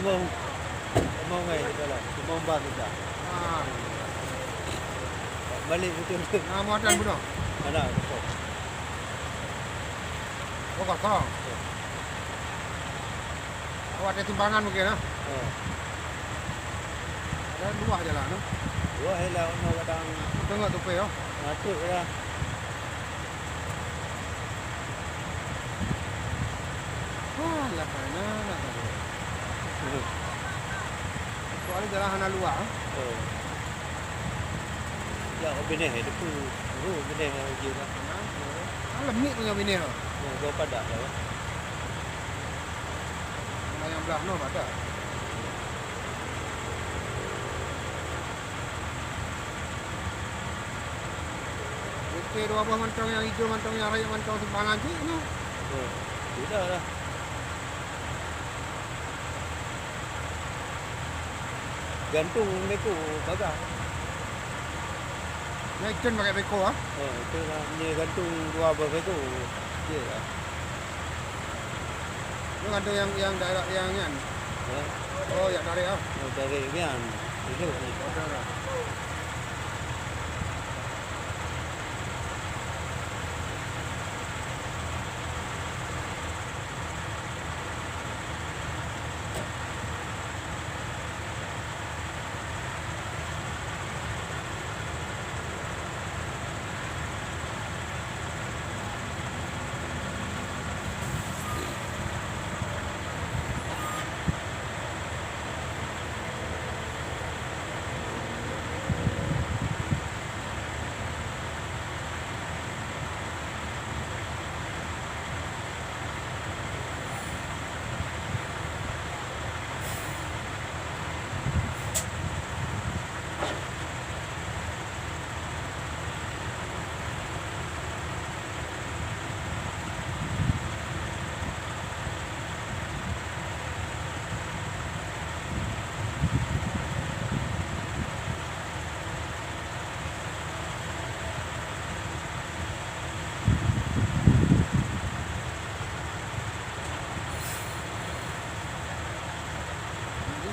Sembang main kita lah. Sembang bang kita. Balik betul. Muatan betul. Ada betul. Oh kosong. Oh ada timbangan mungkin lah. Ada dua aja lah. Dua helah ono kadang Tengok tu pe. ngatuk lah. Wah lah kana lah. Soalnya jalan hana luar. Ya benih itu benih lagi lah. Lemik punya bini tu. Kau padak lah. Yang belah no pada. Okey, dua buah mantong yang hijau, mantong yang raya, mantong timbangan tu no. Sudah lah. Gantung beko bagang. Naikkan pakai beko ah. Itu lah ni gantung dua buah beko. Dia lah. Lu ada yang daerah yang kan. Oh, yang dari ah. Dari kan. Itu ni.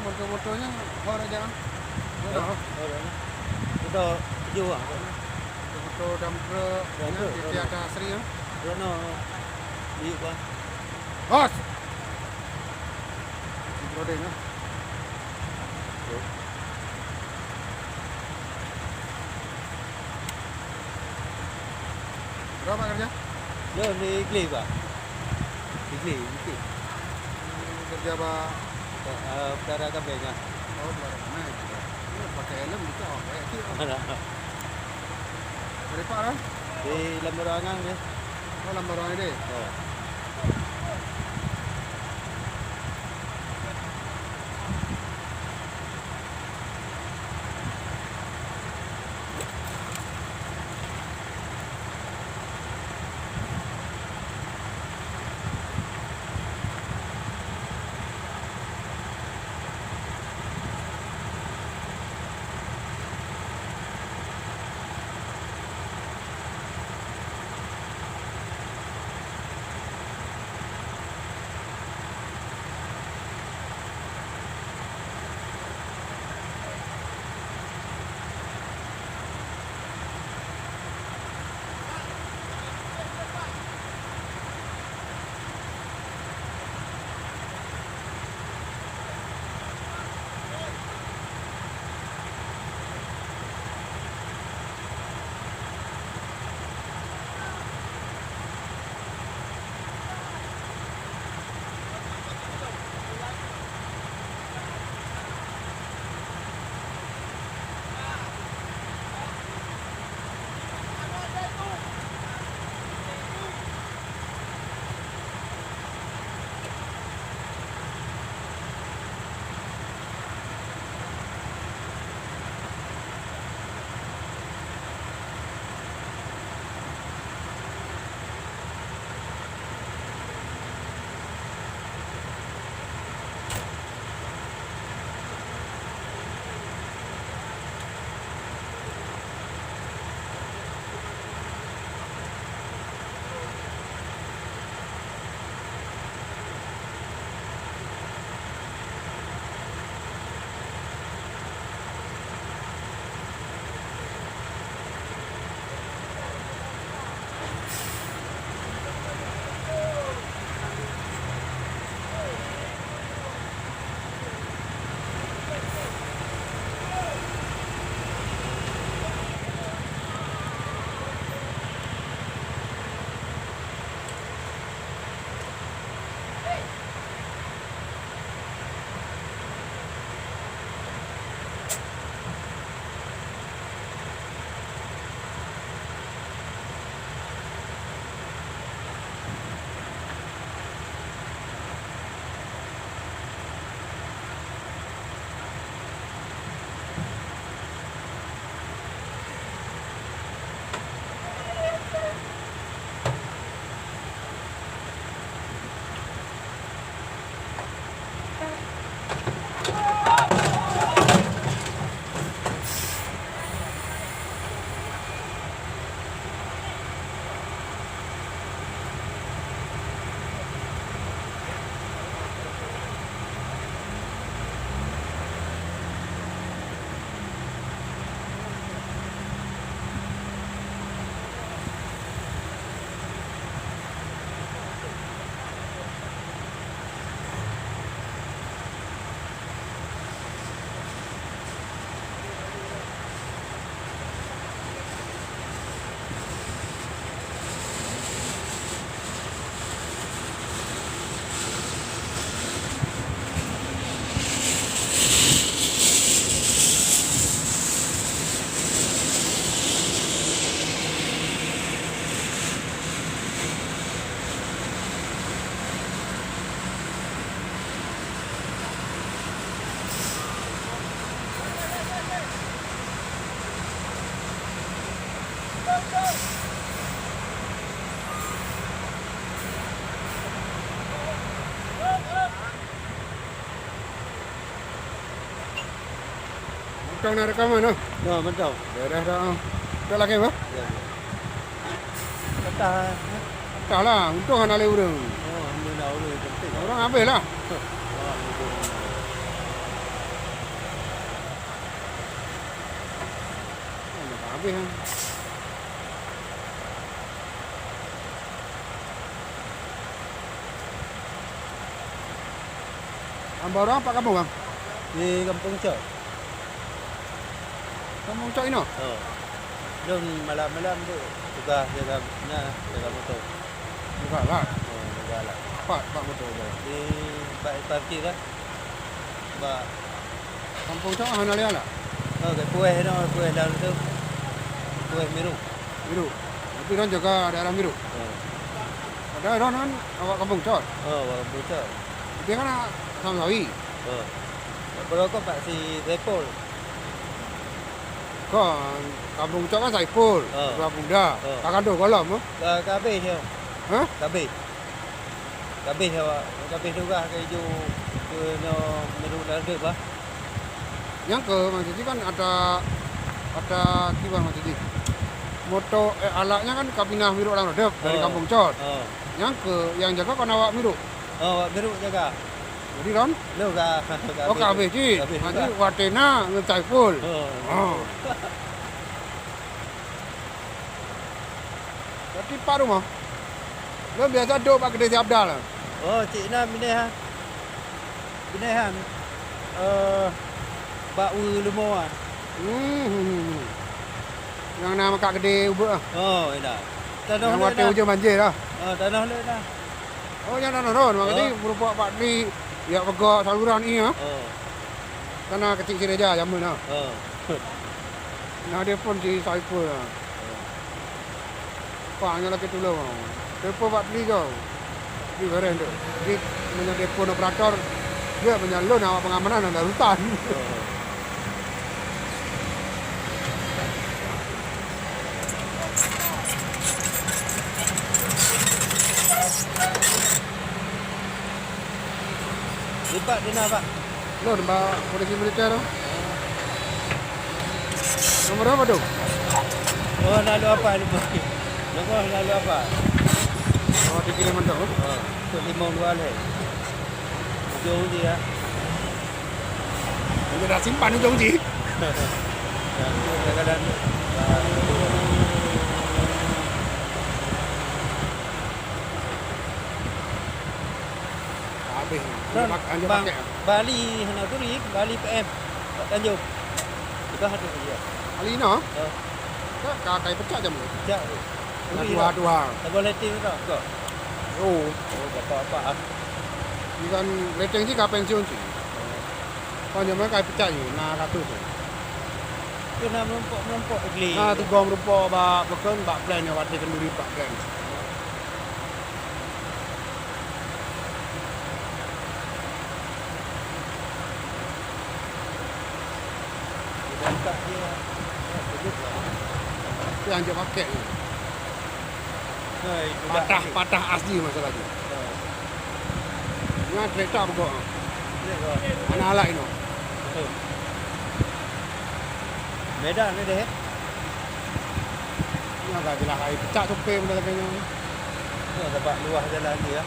Motor-motornya hor aja. Sudah jauh ah. Motor dumper di tiada asri ah. Rono di apa? Bos. Brodeng ah. Berapa kerja? Lo di Igli pak. Igli. Kerja pak. Perkara kabelnya. Oh, mana? Pakai helm itu oh. Dari Pak lah? Di Lamborangan ya. Oh, Lamborangan ini. mentong nak rekaman ah. No, mentau. Dah dah. Tak lagi apa? Ya. Kata. Tak lah, untung anak le urang. Oh, alhamdulillah orang penting. Orang habis lah. Oh, betul. Habis kan. Hamba orang apa kampung bang? Di Kampung Cok. Kampung Cok ini? Oh. Dan malam-malam tu tugas jaga motor. Bukan lah. Oh, jaga lah. Pak motor tu. Di parkir kan. Ba Kampung Cok mana dia lah? oh, ke kuih dalam tu. Kuih miru. Biru. Tapi orang jaga daerah biru. Oh. Ada orang kan awak kampung Cok. Oh, Kampung Cok. Dia kan sama sawi. Oh. Kalau kau pak si Repol. Kan kampung Cok kan Saiful. Oh. Dua Bunda. Oh. Kakak tu kolam ah. Kabeh dia. Hah? Kabeh. Kabeh awak. Kabeh juga ke hijau ke no miru larda bah. Yang ke maksudnya kan ada kiwan maksudnya. Moto alatnya kan kabinah miru orang redep dari Oh. kampung Cot. Oh. Yang ke yang jaga kan awak miru. Oh, miru jaga. Jadi kan? Lu ka. Oh kabeh ji. Kabeh Nanti juga. watena ngan Saiful. Oh. Oh. Tapi pak rumah. Lo biasa duk pak kedai si Abdal lah. Oh, Cik Nam ini ha. Ini ha. Bak Lumo ah. Yang nama kat kedai ubek lah. Oh, ini. Tanah Yang le wate dah. hujung banjir lah. Oh, tanah le dah. Oh yang non. Maknanya berupa pak di ya pegak saluran ni ah. Oh. Tanah kecil sini aja zaman lah. Oh. Nah dia pun si Saiful lah. Pak hanya lagi tolong. Depo pak beli kau. Di keren tu. Di punya depo operator dia menyalon awak pengamanan dan rutan. Oh. Lipat dia nak pak. Lo nampak polisi militer tu. Nomor apa tu? Oh, lalu apa lupa. Lupa lalu apa? Oh dikirim tu. Oh, tu 5 luar le. Jauh dia. Dia dah simpan hujung ji. Kadang-kadang Habis. Bang, Dia pakai. Bali hendak turi, Bali PM. Pak Tanjung. Kita ada dia. Ali no. Oh, Tak kakai pecah jam ni. jak. Dua. Tak boleh tim tak kok. Oh, Oh, apa-apa ah. ni kan leteng sih kapan pensiun sih. Kau jangan kai pecah ni, nak ratus. Kena melompok igli. Nah, tu gom rupa ba bekan ba plan yang wati kenduri ba plan. Bangkat dia. Duduk lah. Tu yang dia pakai ni. Hai, budak. Patah asli masalah tu. Ni kereta bergok. Anak alak ini. Medan ni deh. Ni agak jelah kai pecah sope benda laganya. Tu dapat luah jalan dia.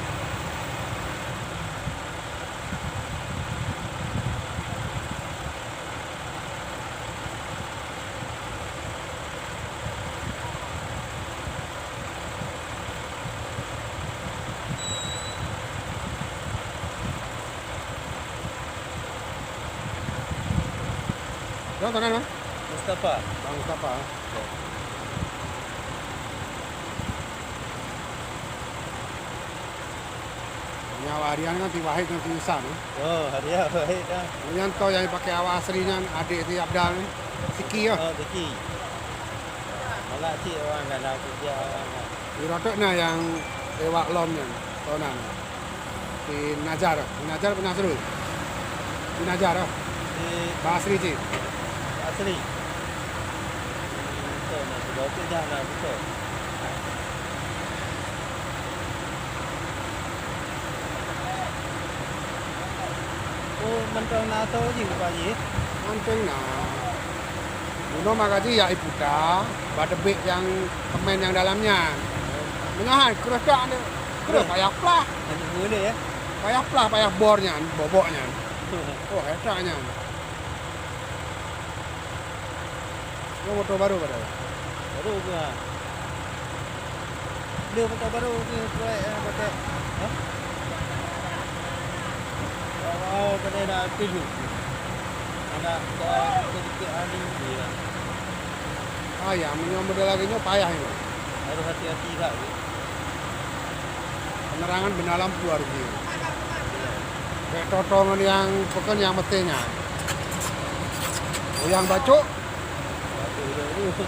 Jangan tangan bang. Mustafa. Bang Mustafa. Nyawa harian kan si Wahid dan si Isan. Oh, hariah baik dah. Yang kau yang pakai awak aslinya adik si Abdal ni. Siki lah. Oh, Tiki. Malah cik orang dah nak kerja orang. Di rotok na yang ewak lom yang tahunan. Si Najar. Si Najar pernah seru. Si Najar lah. Di Bah asli cik. asli. Betul nak sebab tu jangan betul. Oh, mentang NATO je ke Pak Haji? Manteng na. Penuh magaji ya iputa, badebik yang kemen yang dalamnya. Menyahan keredak ni. Kerek payah plah. Ada guna ya. Payah plah, payah bornya, boboknya. Oh, hebatnya. Ini motor baru pada. Baru ke? Dia motor baru ke proyek pakai. Ha? Oh, kena nak tuju. Anak sedikit ani dia. Payah, menyambut lagi ni payah ini. Harus hati-hati tak? Penerangan benda lampu harus dia. Kayak totongan yang bukan yang mestinya. Oh, yang bacok. Betul dulu.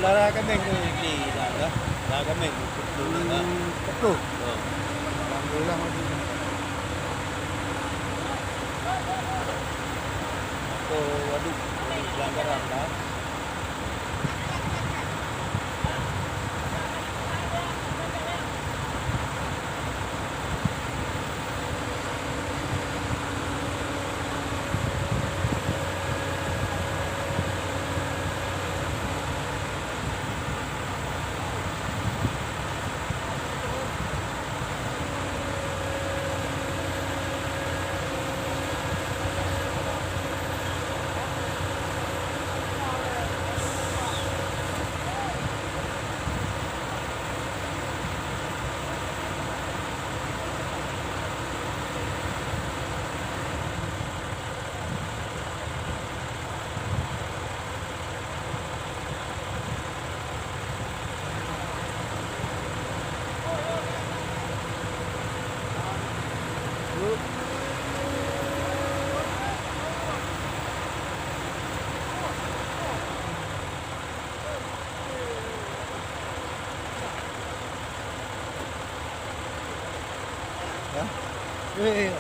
Lara kami ni dah. Lara kami betul dah. Betul. Oh. Alhamdulillah masih. Oh, waduh, pelanggaran dah. Ya.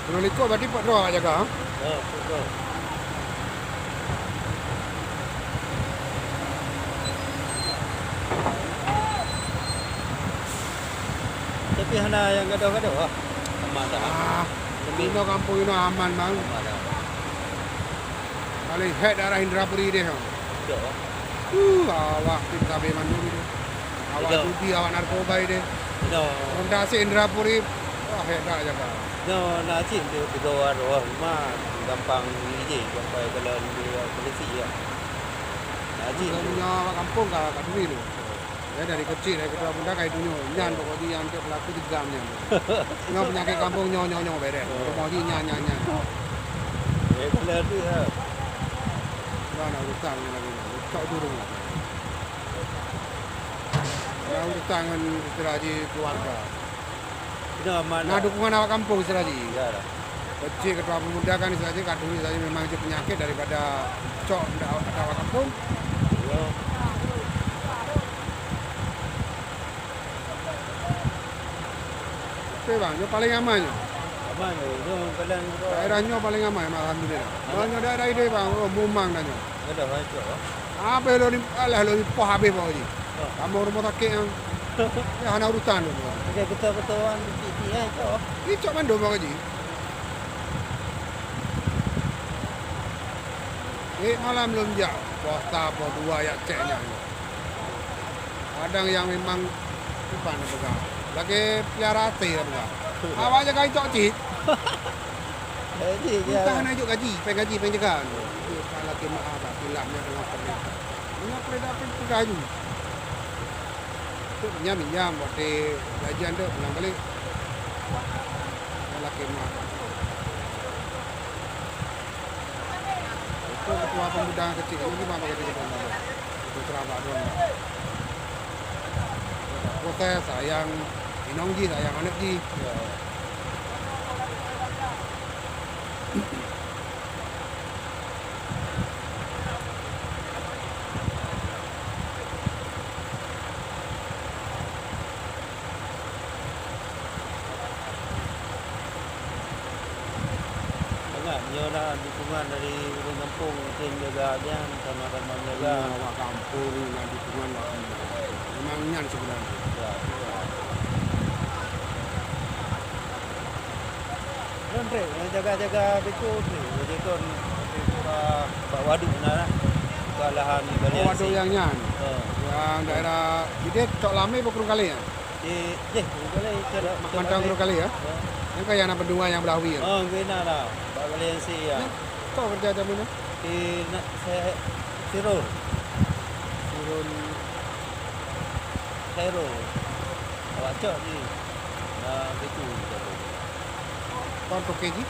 Kalau ikut berarti Pak Dro nak jaga. Oh, betul. Tapi hana yang gaduh-gaduh ah. Aman tak? Ini kampung ini aman bang. Aman tak? Paling head arah Indrapuri dia. Betul. Awak kita beman dulu dia. Awak Betul. judi, awak narkoba dia. No. Rondasi Indrapuri, wah head tak jaga. No, nak cik dia berdoa doa rumah gampang ni je sampai kalau dia polisi ya. Nak cik Kita punya awak kampung kat Duri tu. Ya dari kecil dari ketua bunda kayak dunia. Nyan pokoknya yang ke pelaku tigamnya. Nyo penyakit kampung nyo beres. Pokoknya nyan. benar tu ya. Wah nak urusan lagi. Tak turun. Nak urusan dengan istirahat keluarga. Benar aman. Nah dukungan awak kampung istirahat. Ya dah. Kecil ketua pemuda kan istirahat kadung saja memang itu penyakit daripada cok ada awak kampung. Ya. Oke bang, itu paling aman. Aman tu. Kadang Daerahnya paling aman, alhamdulillah. Banyak daerah ini bang, Mumang dan ada hancur. apa lo ni, alah lo ni poh habis bang ni. Kamu rumah sakit yang ya hana urusan tu. Okey, betul-betulan titik tu. Ini cok mando bang haji. Malam belum jauh, posta apa dua ya ceknya. Kadang yang memang bukan pegang. Lagi pelihara hati lah pegang. Awak jaga cok cik. Jadi dia. Kita nak juk gaji, pengen jaga. Dia lagi maaf tak hilapnya dengan perintah. Dengan perintah gaji. Tu minjam buat gajian tu pulang balik. Laki mak. Itu ketua pemuda kecil ini gimana kecil itu itu Sarawak doang. Protes sayang Inongji sayang Anetji. Ya. Nyolah dukungan dari orang kampung tim jaganya sama-sama menjaga Awak kampung dan dukungan memang nyan sebenarnya. ya. Dan yang jaga-jaga berikut ni, berikut Pak Waduk nak ke lahan Balian. Waduh yang nyan. Yang daerah Bidet Cok Lame berkurung kali ya. Boleh Mantang kurung kali ya. Yang kayak anak berdua yang belawi ya. Oh, kena lah. Pak Balian ya. Kau kerja jam ini? Di Sirul. Khairul. Awak cok ni. Nah, itu. Tahun toke ji?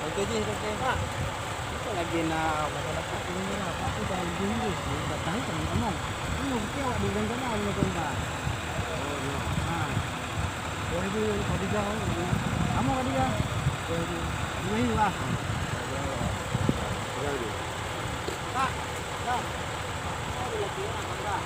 Okey je, okey. Itu lagi nak masyarakat ini lah. Tapi dah dulu dah tahu kan ngomong. Ini mungkin awak dengan kenal dengan tuan. Oh, ya. Ha. 2023 kamu tadi kan? 2000 lah. Kak, kak. Ada lagi nak mana?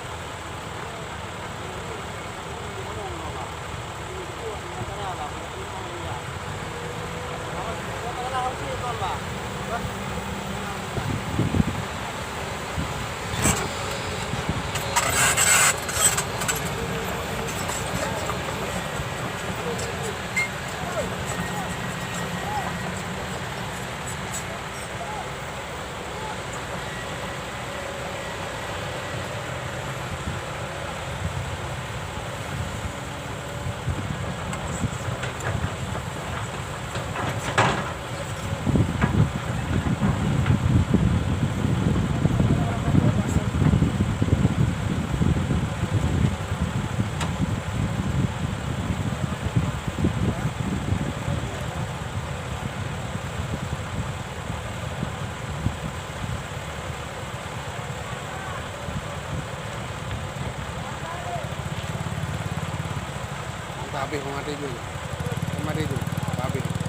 Habis orang ada juga. Sama ada juga. Habis.